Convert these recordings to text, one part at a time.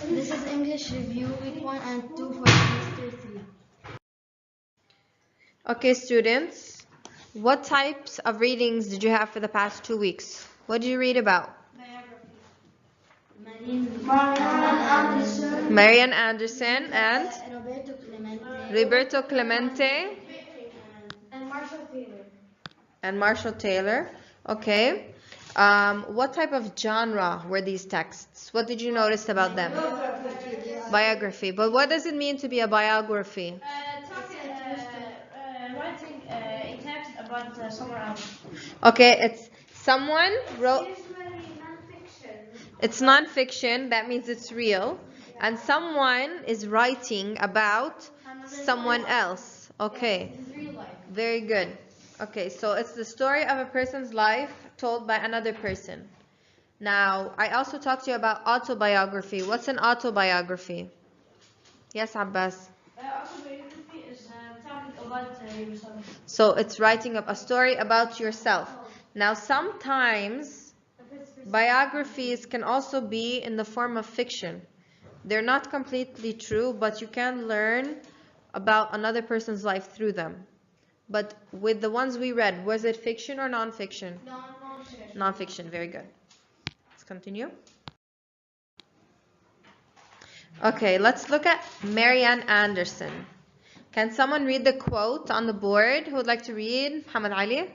This is English review week 1 and 2 for semester 3. Okay, students, what types of readings did you have for the past 2 weeks? What did you read about? Marian Anderson and Roberto Clemente Roberto Clemente and Marshall Taylor. and Marshall Taylor. Okay. What type of genre were these texts? What did you notice about them? Biography. But what does it mean to be a biography? Writing a text about someone else. Okay, it's someone wrote. Usually non-fiction. It's non-fiction, that means it's real. And someone is writing about someone else. Okay, very good. Okay, so it's the story of a person's life told by another person. Now, I also talked to you about autobiography. What's an autobiography? Yes, Abbas. Autobiography is talking about yourself. So it's writing up a story about yourself. Now, sometimes biographies can also be in the form of fiction. They're not completely true, but you can learn about another person's life through them. But with the ones we read, was it fiction or non-fiction? Non-fiction. Non-fiction, very good. Let's continue. Okay, let's look at Marianne Anderson. Can someone read the quote on the board? Who would like to read? Muhammad Ali?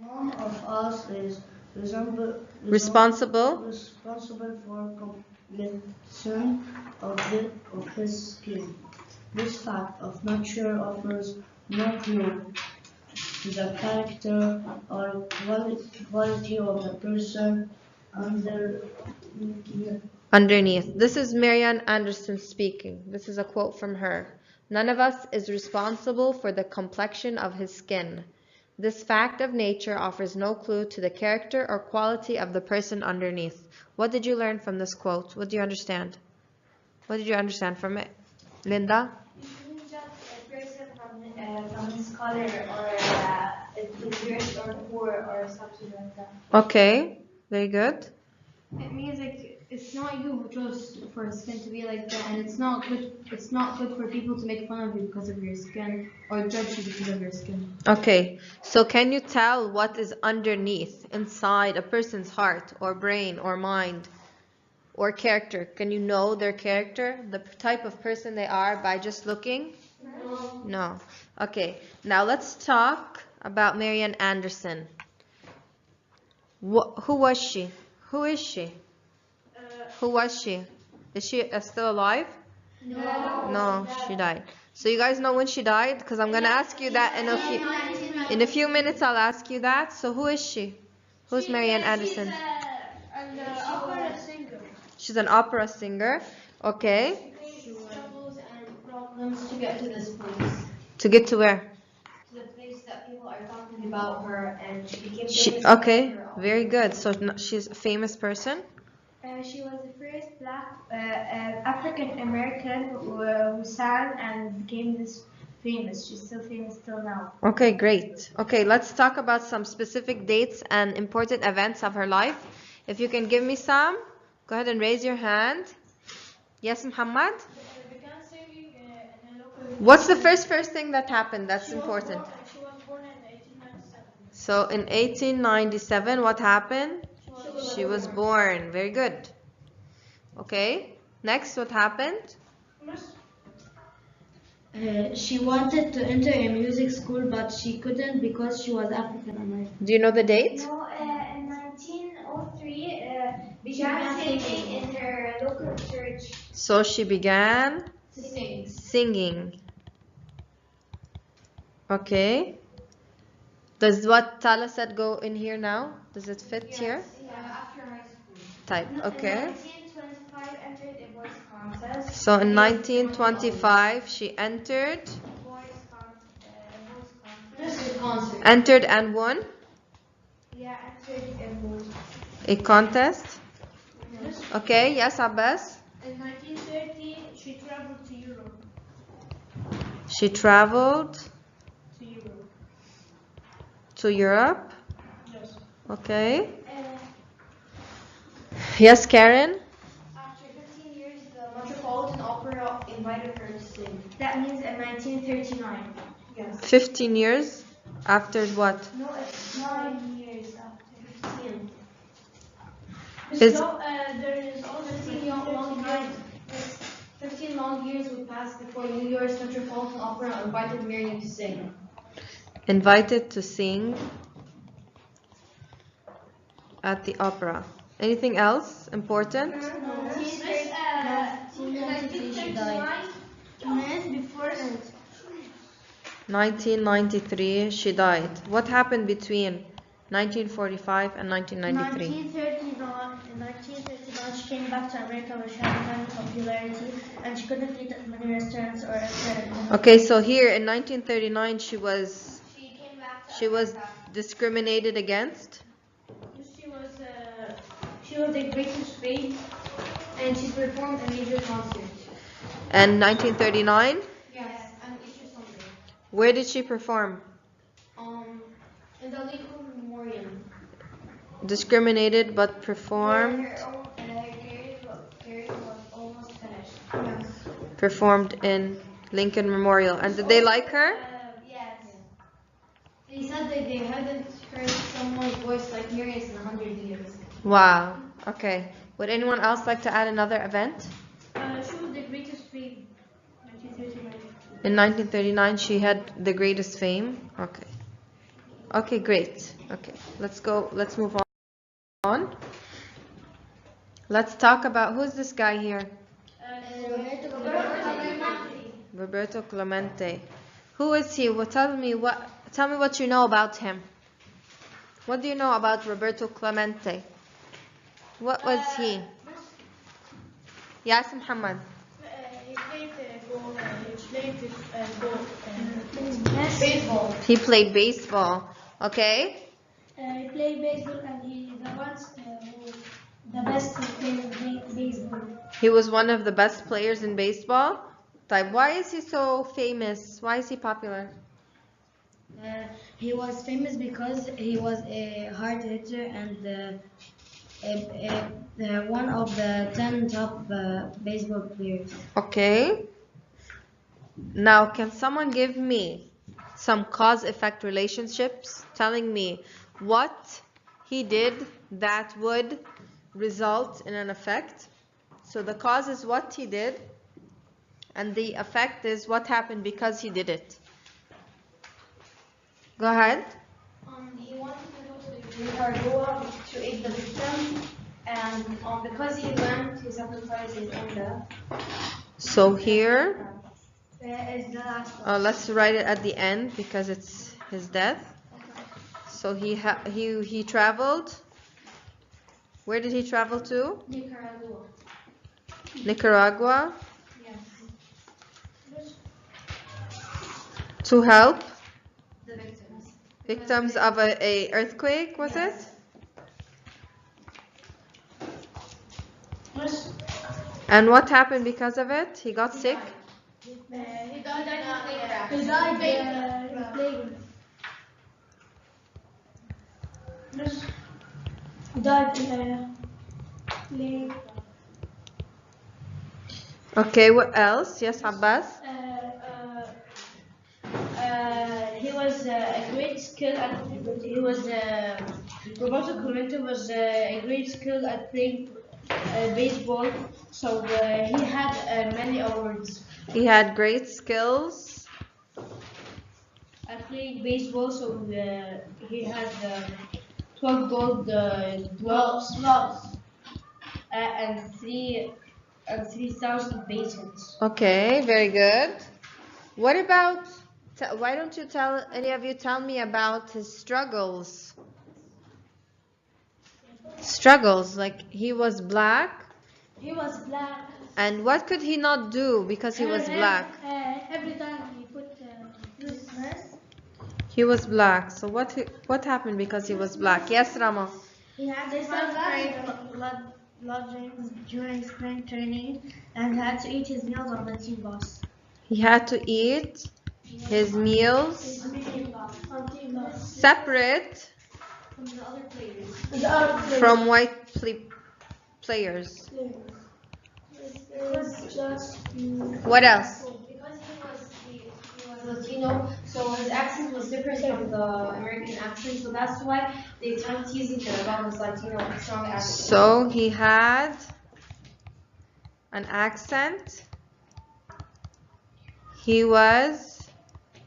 None of us is Responsible for completion of his skin. This fact of nature offers no clue to the character or quality of the person underneath. This is Marianne Anderson speaking. This is a quote from her. None of us is responsible for the complexion of his skin. This fact of nature offers no clue to the character or quality of the person underneath. What did you learn from this quote? What do you understand? What did you understand from it? Linda? You can judge a person from his color or if rich or poor or something like that. Okay, very good. It means like it's not you who chose for skin to be like that, and it's not good. It's not good for people to make fun of you because of your skin or judge you because of your skin. Okay, so can you tell what is underneath, inside a person's heart or brain or mind or character? Can you know their character, the type of person they are by just looking? No. Okay, now let's talk about Marianne Anderson. Who was she? Who is she? Who was she? Is she still alive? No, she died. So you guys know when she died? Because I'm going to ask you that in a few minutes. I'll ask you that. So who is she? Who's Marianne Anderson? An opera singer. She's an opera singer. Okay. Struggles and problems to get to this place. To get to where? To the place that people are talking about her, and she became famous. Okay, very good. So she's a famous person. She was the first black African American who sang and became this famous. She's still famous till now. Okay, great. Okay, let's talk about some specific dates and important events of her life. If you can give me some, go ahead and raise your hand. Yes, Muhammad? Began singing in a local. What's the first thing that happened that's important? She was born in 1897. So in 1897, what happened? She was born. Very good. Okay, next, what happened? She wanted to enter a music school, but she couldn't because she was African American. Do you know the date? No, in 1903, began singing in her local church. So she began Sing. singing. Okay. Does what Tala said go in here now? Does it fit here? After high school. Type. Okay. In 1925, entered a voice contest. So in 1925, she entered Concert. entered and won Yeah, entered a voice. a contest. Okay. Yes, Abbas. In 1930, she traveled to Europe. She traveled To Europe. to Europe. Yes. Okay. Yes, Karen. After 1939. Yes. 15 years after what? No, it's 9 years after. 15. Is- There is also 15 long years would pass before New York's Metropolitan Opera invited Miriam to sing. Invited to sing at the opera. Anything else important? 1993 she died. Before 1993 she died. What happened between 1945 and 1993? 1939 she came back to America where she had a kind of popularity and she couldn't eat at many restaurants or restaurants. Okay, so here in 1939 she was She came back to discriminated against. She was a greatest fame, and she performed a major concert. And 1939, Yes, and Easter Sunday. where did she perform? In the Lincoln Memorial. Discriminated but performed. Her career was almost finished. Yes. Performed in Lincoln Memorial. And did they like her? Yes. They said that they hadn't heard someone's voice like Miriam's in 100 years. Wow. Okay. Would anyone else like to add another event? She was the greatest fame. 1939. In 1939 she had the greatest fame. Okay. Okay, great. Okay. Let's move on. Let's talk about who's this guy here? Roberto Clemente. Who is he? Well, tell me what you know about him. What do you know about Roberto Clemente? What was he? Yes, Muhammad. He played baseball. He played baseball. Okay. He played baseball and the best player in baseball. He was one of the best players in baseball. Why is he so famous? Why is he popular? He was famous because he was a hard hitter and one of the 10 top baseball players. Okay. Now, can someone give me some cause-effect relationships telling me what he did that would result in an effect? So the cause is what he did, and the effect is what happened because he did it. Go ahead. He wanted to go to Nicaragua to aid the victim, and because he went, he sacrificed his own death. So here, Is the last one. let's write it at the end because it's his death. So he traveled. Where did he travel to? Nicaragua. Nicaragua. Yes. To help The victims. victims of a earthquake, was it? And what happened because of it? He got sick. He died playing. He died playing. Okay, what else? Yes, Abbas. He was a great skill at Roberto Clemente was a great skill at playing baseball, so he had many awards He had great skills. at playing baseball, so he had 12 gold gloves and 3,000 base hits. Okay, very good. What about? Why don't you any of you tell me about his struggles? Struggles, like he was black, He was black. and what could he not do because he was black? Every time he put his nurse, He was black. So what happened because he was black? Yes, Rama. he had to blood drains during spring training and had to eat his meals on the team bus. He had to eat his meals separate From the other players. from white players. It was just What else? Because he was Latino, so his accent was different from the American accent, so that's why they tried teasing him about his Latino strong accent. So he had an accent. He was,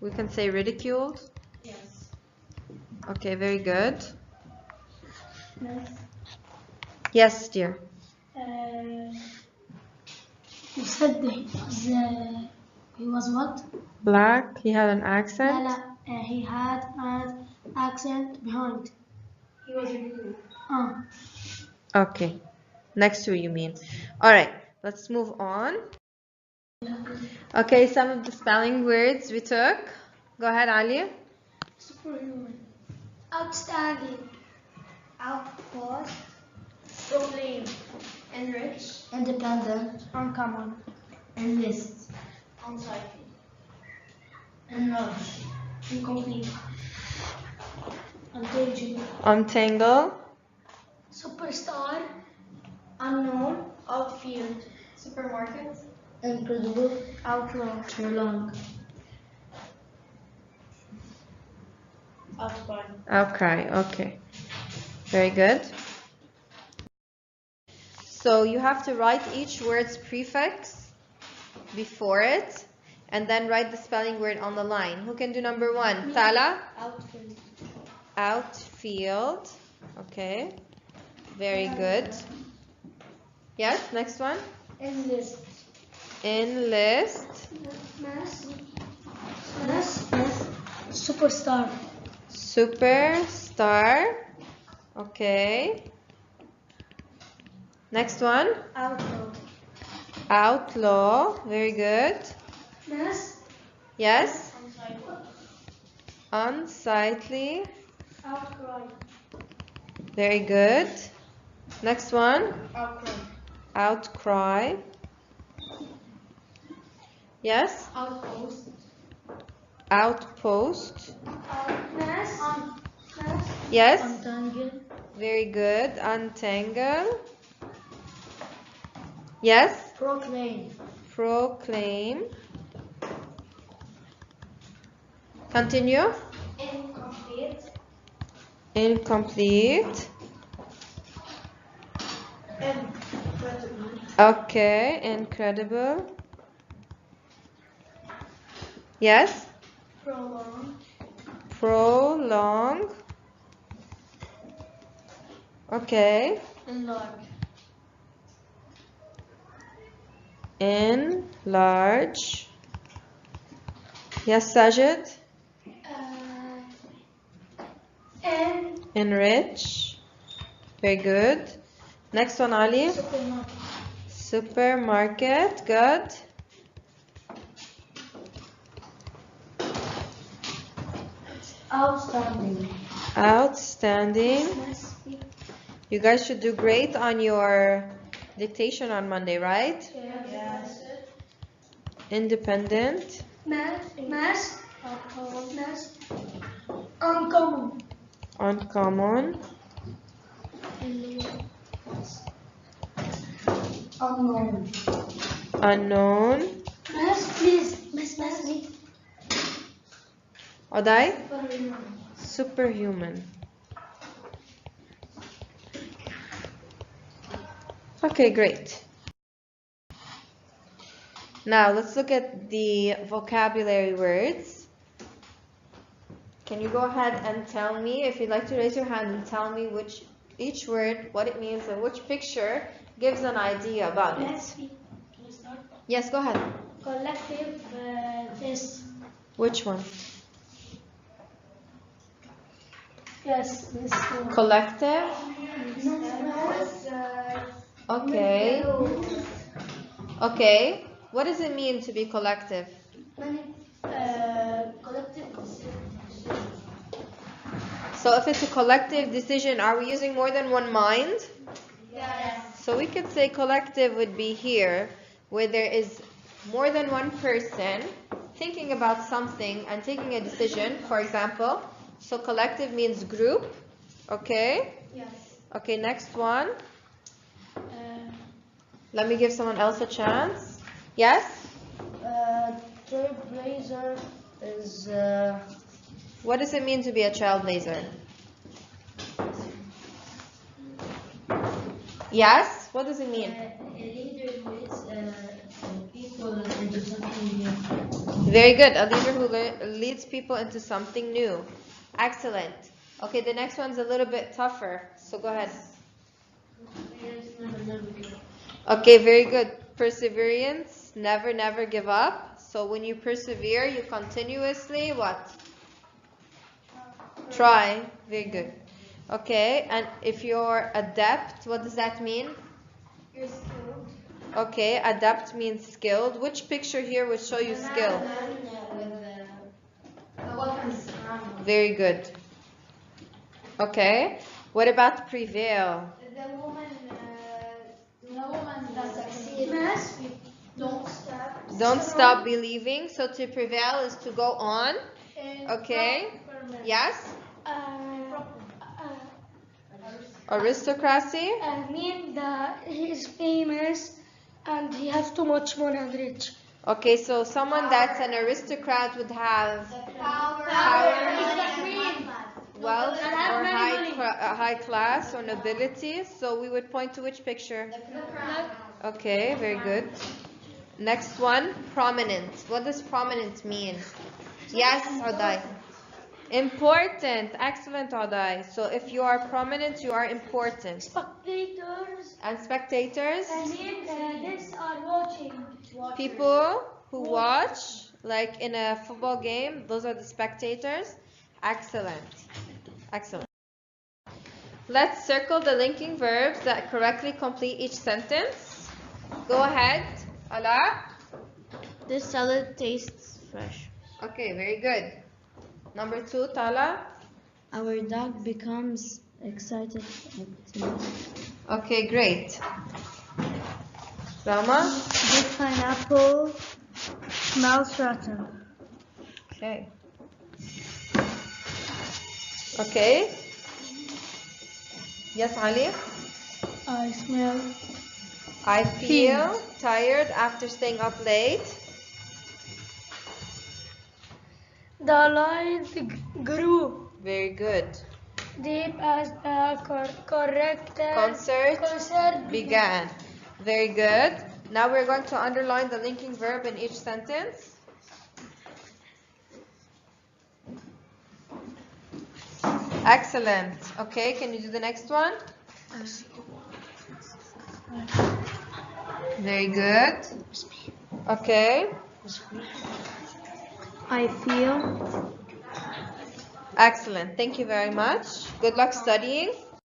we can say, ridiculed. Yes. Okay, very good. Yes. Yes, dear. You said he was what? Black. He had an accent. He had an accent behind. He was ridiculous. Okay. Next to you mean. All right. Let's move on. Okay, some of the spelling words we took. Go ahead, Ali. Superhuman. Outstanding. Outpost. Proclaim. Enrich. Independent. Uncommon. Enlist. Unsightly. Enlarge. Incomplete. Untangible. Untangle. Superstar. Unknown. Outfield. Supermarket. Incredible. Outlaw. Too long. Outcry. Outcry. Okay. Very good. So you have to write each word's prefix before it and then write the spelling word on the line. Who can do number one? Tala? Outfield. Outfield. Okay. Very good. Yes, next one. Enlist. Enlist. Mass. Superstar. Superstar. Okay. Next one. Outlaw. Outlaw. Very good. Mass. Yes. Unsightly. Unsightly. Outcry. Very good. Next one. Outcry. Outcry. Yes. Outpost. Outpost. Mass. Yes. Untangle. Very good. Untangle. Yes. Proclaim. Proclaim. Continue. Incomplete. Incomplete. Incredible. Okay. Incredible. Yes. Prolong. Prolong. Okay. Enlarge. Enlarge. Yes, Sajid. Enrich. Very good. Next one, Ali. Supermarket. Supermarket. Good. Outstanding. Outstanding. You guys should do great on your dictation on Monday, right? Yes. Independent. Mass. Uncommon. Uncommon. Unknown. Unknown. Mass, please. Mass. Oday? Superhuman. Okay, great. Now let's look at the vocabulary words. Can you go ahead and tell me, if you'd like to raise your hand and tell me which each word, what it means, and which picture gives an idea about it. Yes, go ahead. Collective. This. Which one? Yes. This. Collective. Okay. Okay. What does it mean to be collective? Collective. So if it's a collective decision, are we using more than one mind? Yes. So we could say collective would be here, where there is more than one person thinking about something and taking a decision, for example. So collective means group. Okay? Yes. Okay, next one. Let me give someone else a chance. Yes? Trailblazer. is What does it mean to be a trailblazer? Yes? What does it mean? a leader who leads people into something new. Very good. A leader who leads people into something new. Excellent. Okay, the next one's a little bit tougher. So go ahead. Okay, very good. Perseverance. Never, never give up. So when you persevere, you continuously what? Try. Very good. Okay, and if you're adept, what does that mean? You're skilled. Okay, adept means skilled. Which picture here would show you skill? The weapons. Very good. Okay, what about prevail? The woman that succeeds. Don't stop. Don't stop believing. So to prevail is to go on. Okay. Yes? Aristocracy. I mean that he is famous and he has too much money and rich. Okay, so someone that's an aristocrat would have Power. wealth or high class or nobility. So we would point to which picture? Okay, very good. Next one, prominent. What does prominent mean? Yes, Adai. Important. Excellent, Adai. So if you are prominent, you are important. Spectators. And spectators? I mean, this are watching. People who watch, like in a football game, those are the spectators. Excellent. Excellent. Let's circle the linking verbs that correctly complete each sentence. Go ahead, Ala. This salad tastes fresh. Okay, very good. Number 2, Tala. Our dog becomes excited. Okay, great. Rama. This pineapple smells rotten. Okay. Okay. Yes, Ali. I smell. I feel tired after staying up late. The light grew Very good. deep as a correct Concert began. Very good. Now we're going to underline the linking verb in each sentence. Excellent. Okay, can you do the next one? Very good. Okay. I feel. Excellent. Thank you very much. Good luck studying.